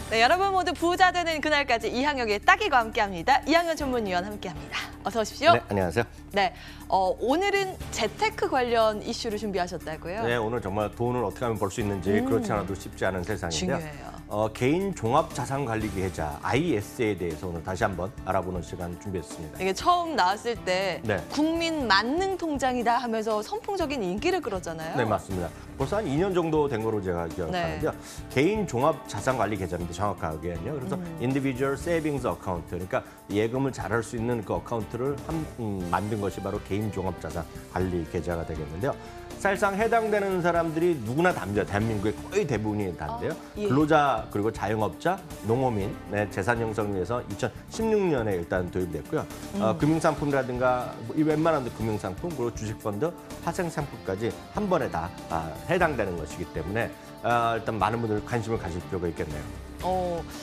네, 여러분 모두 부자 되는 그날까지 이항혁의 따기과 함께합니다. 이항혁 전문위원 함께합니다. 어서 오십시오. 네, 안녕하세요. 네, 오늘은 재테크 관련 이슈를 준비하셨다고요? 네, 오늘 정말 돈을 어떻게 하면 벌 수 있는지 그렇지 않아도 쉽지 않은 세상인데요. 중요해요. 개인 종합자산관리계좌 IS에 대해서 오늘 다시 한번 알아보는 시간 준비했습니다. 이게 처음 나왔을 때 네. 국민 만능통장이다 하면서 선풍적인 인기를 끌었잖아요. 네, 맞습니다. 벌써 한 2년 정도 된 거로 제가 기억하는데요. 네. 개인 종합자산관리계좌인데 정확하게는요. 그래서 Individual Savings Account, 그러니까 예금을 잘할 수 있는 그 어카운트를 만든 것이 바로 개인 종합자산관리계좌가 되겠는데요. 사실상 해당되는 사람들이 누구나 답니다. 대한민국의 거의 대부분이 다인데요. 예. 근로자 그리고 자영업자, 농어민의 재산 형성을 위해서 2016년에 일단 도입됐고요. 금융상품이라든가 이 웬만한 금융상품 그리고 주식펀드, 파생상품까지 한 번에 다 해당되는 것이기 때문에 일단 많은 분들 관심을 가질 필요가 있겠네요.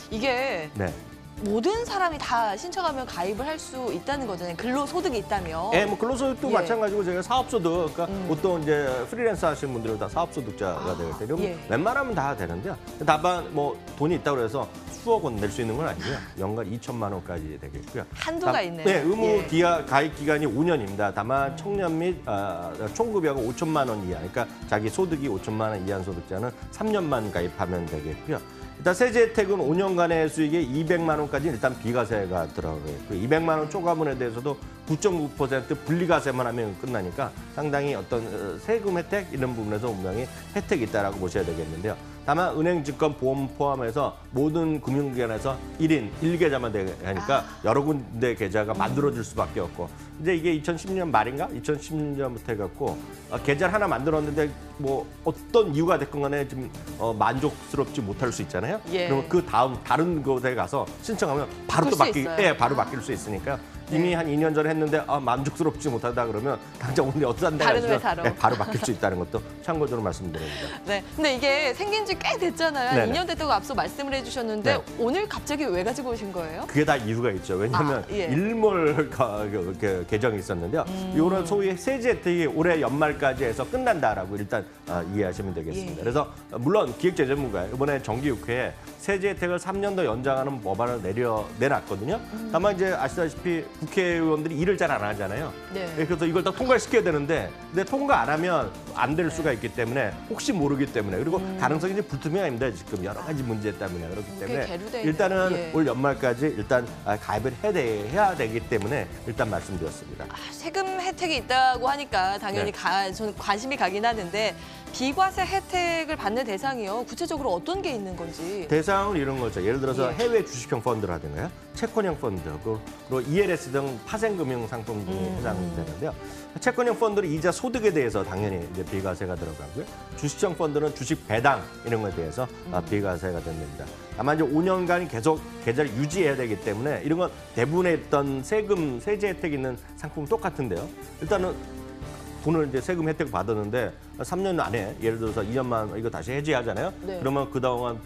이게 네. 모든 사람이 다 신청하면 가입을 할 수 있다는 거잖아요. 근로소득이 있다면. 예, 뭐 근로소득도 예. 마찬가지고 제가 사업소득, 그러니까 보통 이제 프리랜서 하시는 분들은 다 사업소득자가 되기 때문에 예. 웬만하면 다 되는데요. 다만 뭐 돈이 있다고 해서 수억 원 낼 수 있는 건 아니고요. 연간 2천만 원까지 되겠고요. 한도가 있네요. 네, 의무 예. 가입 기간이 5년입니다. 다만 청년 및 총급여가 5천만 원 이하, 그러니까 자기 소득이 5천만 원 이하 소득자는 3년만 가입하면 되겠고요. 일단 세제 혜택은 5년간의 수익에 200만 원까지 일단 비과세가 들어가고요. 200만 원 초과분에 대해서도 9.9% 분리과세만 하면 끝나니까 상당히 어떤 세금 혜택 이런 부분에서 분명히 혜택이 있다라고 보셔야 되겠는데요. 다만 은행, 증권, 보험 포함해서 모든 금융기관에서 1인 1계좌만 되니까 여러 군데 계좌가 만들어질 수밖에 없고, 이제 이게 2010년 말인가? 2010년부터 해갖고 계좌를 하나 만들었는데 뭐 어떤 이유가 됐건 간에 지금 만족스럽지 못할 수 있잖아요. 예. 그러면 그 다음 다른 곳에 가서 신청하면 바로 또 바뀔 바뀔 수 있으니까 이미 네. 한 2년 전에 했는데 만족스럽지 못하다 그러면 당장 오늘 어떤 데 다른 가시면 회사로. 바로 바뀔 수 있다는 것도 참고적으로 말씀드립니다. 네, 근데 이게 생긴 지 꽤 됐잖아요. 네네. 2년 됐다고 앞서 말씀을 해주셨는데 네. 오늘 갑자기 왜 가지고 오신 거예요? 그게 다 이유가 있죠. 왜냐하면 예. 일몰 개정이 있었는데요. 이거는 소위 세제 혜택이 올해 연말까지 해서 끝난다라고 일단 이해하시면 되겠습니다. 예. 그래서 물론 기획재정부가 이번에 정기국회에 세제 혜택을 3년 더 연장하는 법안을 내놨거든요. 다만 이제 아시다시피 국회의원들이 일을 잘 안 하잖아요. 네. 그래서 이걸 다 통과시켜야 되는데 근데 통과 안 하면 안 될 수가 있기 때문에 혹시 모르기 때문에 그리고 가능성이 이제 불투명합니다. 지금 여러 가지 문제 때문에 그렇기 때문에 계류돼 있네요. 일단은 예. 올 연말까지 일단 가입을 해야 되기 때문에 일단 말씀드렸습니다. 세금 혜택이 있다고 하니까 당연히 네. 저는 관심이 가긴 하는데 비과세 혜택을 받는 대상이요. 구체적으로 어떤 게 있는 건지. 대상은 이런 거죠. 예를 들어서 예. 해외 주식형 펀드라든가요, 채권형 펀드, 그리고 ELS 등 파생금융 상품 등이 해당되는데요. 채권형 펀드는 이자 소득에 대해서 당연히 이제 비과세가 들어가고요. 주식형 펀드는 주식 배당 이런 것에 대해서 비과세가 됩니다. 다만 이제 5년간 계속 계좌를 유지해야 되기 때문에 이런 건 대부분의 어떤 세제 혜택이 있는 상품은 똑같은데요. 일단은 돈을 이제 세금 혜택 받았는데 3년 안에 예를 들어서 2년만 이거 다시 해지하잖아요. 네. 그러면 그동안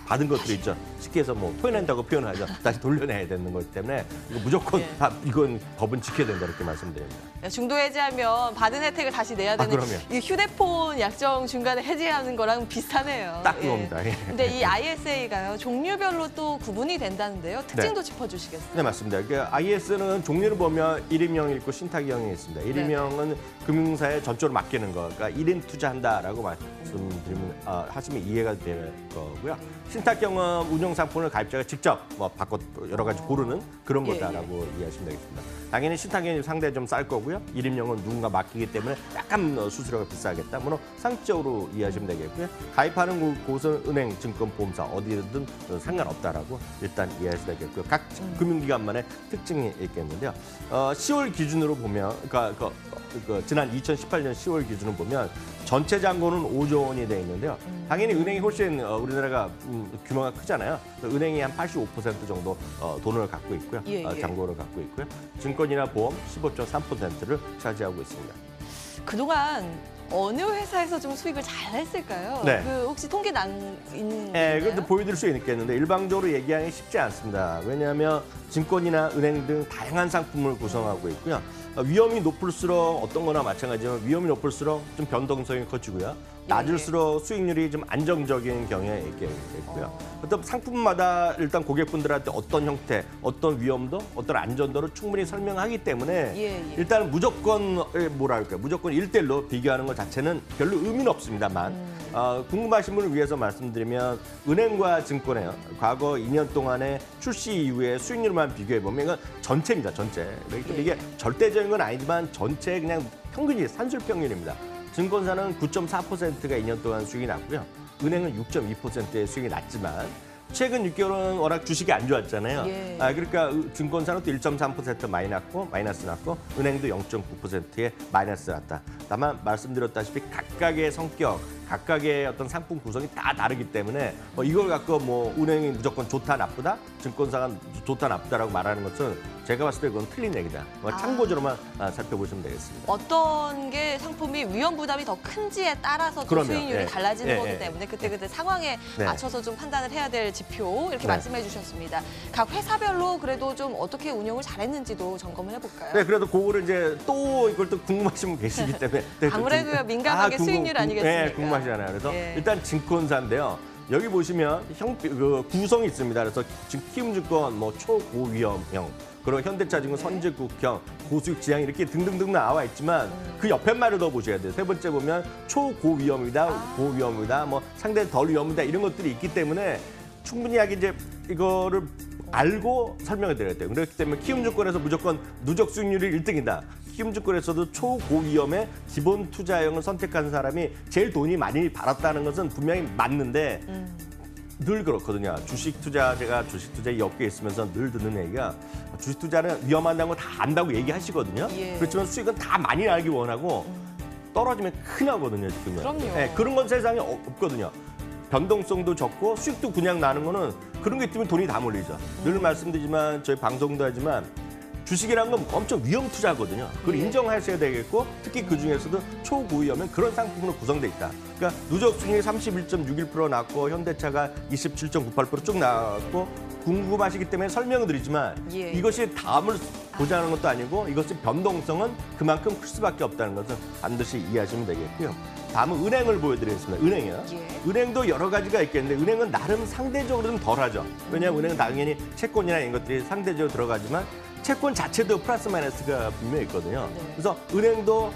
받은 것들이 있죠. 쉽게 해서 뭐 토해낸다고 표현하죠. 다시 돌려내야 되는 거기 때문에 이거 무조건 예. 다 이건 법은 지켜야 된다 이렇게 말씀드립니다. 중도 해지하면 받은 혜택을 다시 내야 되는 그럼요. 이 휴대폰 약정 중간에 해지하는 거랑 비슷하네요. 딱 그겁니다. 예. 근데 이 ISA가요. 종류별로 또 구분이 된다는데요. 특징도 짚어주시겠어요? 네, 맞습니다. IS는 종류를 보면 일임형이 있고 신탁형이 있습니다. 일임형은 금융사에 전적으로 맡기는 거, 그러니까 1인 투자한다라고 말씀드리면 하시면 이해가 될 거고요. 신탁형은 운용상품을 가입자가 직접 바꿔 여러 가지 고르는 그런 예, 거다라고 이해하시면 되겠습니다. 당연히 신탁형이 상당히 좀 쌀 거고요. 일임형은 누군가 맡기기 때문에 약간 수수료가 비싸겠다. 물론 상식적으로 이해하시면 되겠고요. 가입하는 곳은 은행, 증권, 보험사 어디든 상관없다라고 일단 이해하시면 되겠고요. 각 금융기관만의 특징이 있겠는데요. 10월 기준으로 보면, 그러니까 지난 2018년 10월 기준으로 보면 전체 잔고는 5조 원이 돼 있는데요. 당연히 은행이 훨씬 우리나라가 규모가 크잖아요. 은행이 한 85% 정도 돈을 갖고 있고요. 예, 예. 잔고를 갖고 있고요. 증권이나 보험 15.3%를 차지하고 있습니다. 그동안 어느 회사에서 좀 수익을 잘 했을까요? 네. 혹시 통계 있는 네, 건가요? 그것도 보여드릴 수 있겠는데 일방적으로 얘기하기 쉽지 않습니다. 왜냐하면 증권이나 은행 등 다양한 상품을 구성하고 있고요. 위험이 높을수록 어떤 거나 마찬가지지만 위험이 높을수록 좀 변동성이 커지고요. 낮을수록 수익률이 좀 안정적인 경향이 있고요. 어떤 상품마다 일단 고객분들한테 어떤 형태, 어떤 위험도, 어떤 안전도를 충분히 설명하기 때문에 일단 무조건 무조건 1대1로 비교하는 것 자체는 별로 의미는 없습니다만 궁금하신 분을 위해서 말씀드리면 은행과 증권의 과거 2년 동안의 출시 이후의 수익률만 비교해보면 이건 전체입니다, 전체. 이게 절대적인 건 아니지만 전체 그냥 평균이 산술평균입니다. 증권사는 9.4%가 2년 동안 수익이 났고요. 은행은 6.2%의 수익이 났지만 최근 6개월은 워낙 주식이 안 좋았잖아요. 그러니까 증권사는 또 1.3% 마이너스 났고 은행도 0.9%의 마이너스 났다. 다만 말씀드렸다시피 각각의 성격, 각각의 어떤 상품 구성이 다 다르기 때문에 이걸 갖고 뭐 은행이 무조건 좋다 나쁘다, 증권사가 좋다 나쁘다라고 말하는 것은 제가 봤을 때 그건 틀린 얘기다. 참고적으로만 살펴보시면 되겠습니다. 어떤 게 상품이 위험 부담이 더 큰지에 따라서 또 수익률이 달라지는 거기 때문에 그때그때 상황에 맞춰서 좀 판단을 해야 될 지표 이렇게 말씀해 주셨습니다. 각 회사별로 그래도 좀 어떻게 운영을 잘했는지도 점검을 해볼까요? 네, 그래도 그거를 이제 또 이걸 또 궁금하신 분 계시기 때문에 아무래도 민감하게 수익률 아니겠습니까? 네, 궁금하시잖아요. 그래서 일단 증권사인데요. 여기 보시면 구성이 있습니다. 그래서 지금 키움증권 뭐 초고위험형, 그리고 현대차증권 선진국형, 고수익 지향 이렇게 등등등 나와 있지만 그 옆에 말을 더 보셔야 돼요. 세 번째 보면 초고위험이다, 고위험이다, 뭐 상대 덜 위험이다 이런 것들이 있기 때문에 충분히 이제 이거를 알고 설명해 드려야 돼요. 그렇기 때문에 키움증권에서 무조건 누적 수익률이 1등이다. 키움증권에서도 초고위험의 기본 투자형을 선택한 사람이 제일 돈이 많이 벌었다는 것은 분명히 맞는데 늘 그렇거든요. 제가 주식 투자 이 업계에 있으면서 늘 듣는 얘기가 주식 투자는 위험하다는 거 다 안다고 얘기하시거든요. 그렇지만 수익은 다 많이 알기 원하고 떨어지면 큰일 나거든요, 지금은. 그럼요. 그런 건 세상에 없거든요. 변동성도 적고 수익도 그냥 나는 거는 그런 게 있으면 돈이 다 몰리죠. 늘 말씀드리지만 저희 방송도 하지만 주식이라는 건 엄청 위험 투자거든요. 그걸 인정하셔야 되겠고 특히 그중에서도 초고위험은 그런 상품으로 구성돼 있다. 그러니까 누적 수익률이 31.61% 났고 현대차가 27.98% 쭉 나왔고 궁금하시기 때문에 설명을 드리지만 이것이 다음을 보자는 것도 아니고 이것의 변동성은 그만큼 클 수밖에 없다는 것을 반드시 이해하시면 되겠고요. 다음은 은행을 보여드리겠습니다. 은행이요. 은행도 여러 가지가 있겠는데 은행은 나름 상대적으로 좀 덜하죠. 왜냐하면 은행은 당연히 채권이나 이런 것들이 상대적으로 들어가지만 채권 자체도 플러스 마이너스가 분명히 있거든요. 그래서 은행도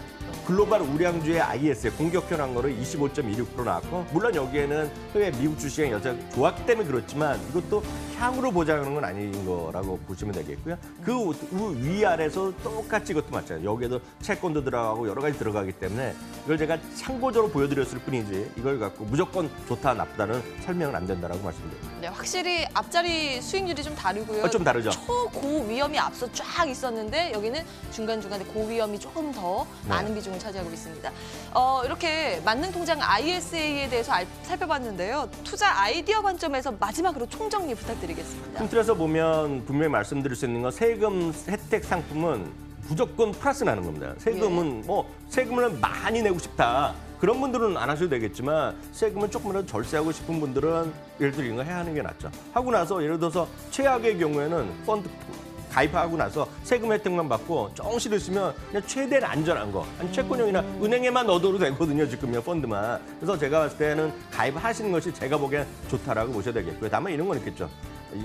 글로벌 우량주의 IS에 공격현황 거를 25.26% 나왔고 물론 여기에는 해외 미국 주식이 여전히 좋았기 때문에 그렇지만 이것도 향으로 보자는 건 아닌 거라고 보시면 되겠고요. 그 위아래서 똑같이 이것도 마찬가지예요. 여기에도 채권도 들어가고 여러 가지 들어가기 때문에 이걸 제가 참고적으로 보여드렸을 뿐이지 이걸 갖고 무조건 좋다 나쁘다는 설명은 안 된다라고 말씀드립니다. 네, 확실히 앞자리 수익률이 좀 다르고요. 좀 다르죠. 초고위험이 앞서 쫙 있었는데 여기는 중간중간에 고위험이 조금 더 많은 비중을 차지하고 있습니다. 이렇게 만능통장 ISA에 대해서 살펴봤는데요. 투자 아이디어 관점에서 마지막으로 총정리 부탁드리겠습니다. 큰 틀에서 보면 분명히 말씀드릴 수 있는 건 세금 혜택 상품은 무조건 플러스 나는 겁니다. 세금은 세금을 많이 내고 싶다. 그런 분들은 안 하셔도 되겠지만 세금을 조금이라도 절세하고 싶은 분들은 예를 들어 이런 거 해야 하는 게 낫죠. 하고 나서 예를 들어서 최악의 경우에는 펀드 가입하고 나서 세금 혜택만 받고 조금씩 있으면 그냥 최대한 안전한 거. 아니 채권형이나 은행에만 넣어도 되거든요. 지금요 펀드만. 그래서 제가 봤을 때는 가입하시는 것이 제가 보기엔 좋다라고 보셔야 되겠고요. 다만 이런 건 있겠죠.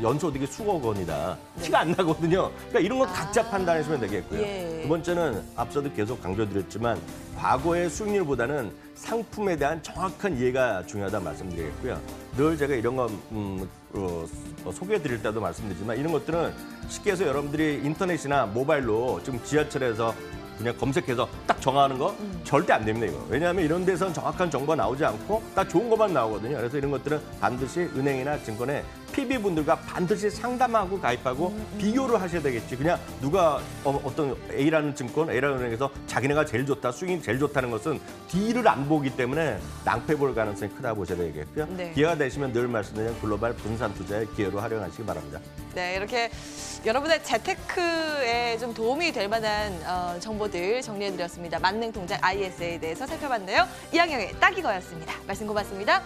연소득이 수억 원이다. 티가 안 나거든요. 그러니까 이런 건 각자 판단하시면 되겠고요. 두 번째는 앞서도 계속 강조드렸지만 과거의 수익률보다는 상품에 대한 정확한 이해가 중요하다 말씀드리겠고요. 늘 제가 이런 거 소개해드릴 때도 말씀드리지만 이런 것들은 쉽게 해서 여러분들이 인터넷이나 모바일로 지금 지하철에서 그냥 검색해서 딱 정하는 거 절대 안 됩니다, 이거. 왜냐하면 이런 데서는 정확한 정보가 나오지 않고 딱 좋은 것만 나오거든요. 그래서 이런 것들은 반드시 은행이나 증권에 PB분들과 반드시 상담하고 가입하고 비교를 하셔야 되겠지. 그냥 누가 어떤 A라는 증권, A라는 은행에서 자기네가 제일 좋다, 수익이 제일 좋다는 것은 D를 안 보기 때문에 낭패 볼 가능성이 크다 보셔야 되겠고요. 기회가 되시면 늘 말씀드린 글로벌 분산 투자의 기회로 활용하시기 바랍니다. 네, 이렇게 여러분의 재테크에 좀 도움이 될 만한 정보들 정리해드렸습니다. 만능통장 ISA에 대해서 살펴봤는데요. 이항영의 딱이거였습니다. 말씀 고맙습니다.